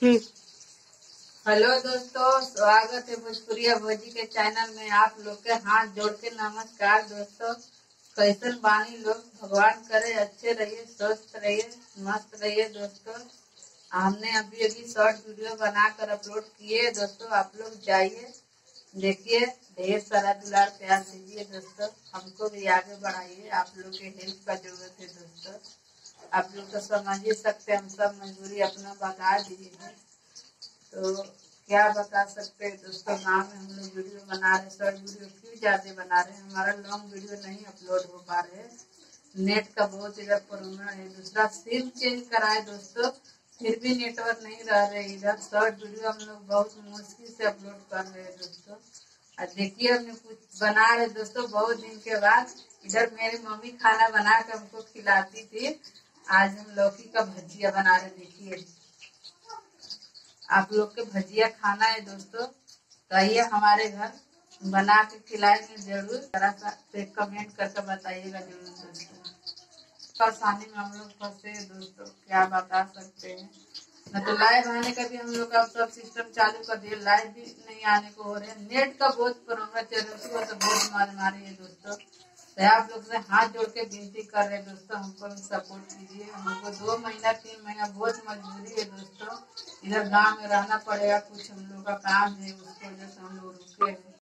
हम्म। Hello दोस्तों, स्वागत है भोजपुरिया भोजी के चैनल में। आप लोग के हाथ जोड़ के नमस्कार दोस्तों। कैसन बानी लोग? भगवान करे अच्छे रहिए, स्वस्थ रहिए, मस्त रहिए दोस्तों। हमने अभी अभी शॉर्ट वीडियो बनाकर अपलोड किए दोस्तों। आप लोग जाइए देखिए, ढेर सारा दुलार प्यार दीजिए दोस्तों। हमको भी आगे बढ़ाइए, आप लोग के हेल्प का जरूरत है दोस्तों। आप लोग तो समझ ही सकते हैं, हम सब मजबूरी अपना बता दिए। तो क्या बता सकते हैं दोस्तों। गाँव में हम लोग वीडियो बना रहे, शॉर्ट वीडियो क्यों ज्यादा बना रहे हैं, हमारा लॉन्ग वीडियो नहीं अपलोड हो पा रहे। नेट का बहुत इधर प्रॉब्लम है। दूसरा सिम चेंज कराए दोस्तों, फिर भी नेटवर्क नहीं रह रहे इधर। शॉर्ट वीडियो हम लोग बहुत मुश्किल से अपलोड कर रहे हैं दोस्तों। और देखिए, हमने कुछ बना रहे दोस्तों बहुत दिन के बाद। इधर मेरी मम्मी खाना बना के हमको खिलाती थी। आज हम लौकी का भजिया बना रहे। देखिए, आप लोग के भजिया खाना है दोस्तों, तो आइए हमारे घर, बना के खिलाएंगे जरूर। जरा सा कमेंट करके बताइएगा जरूर दोस्तों। परेशानी में हम लोग फंसे हैं दोस्तों, क्या बता सकते हैं। न तो लाइव आने का भी हम लोग का सब सिस्टम चालू कर दिए, लाइव भी नहीं आने को हो रहे हैं। नेट का बहुत प्रॉब्लम चल रही है, तो बहुत मार मारी है दोस्तों। तो आप लोग से हाथ जोड़ के विनती कर रहे हैं दोस्तों, हमको भी सपोर्ट कीजिए। हमको 2 महीना 3 महीना बहुत मजबूरी है दोस्तों। इधर गांव में रहना पड़ेगा, कुछ हम लोग का काम है, उसकी वजह से हम लोग रुके हैं।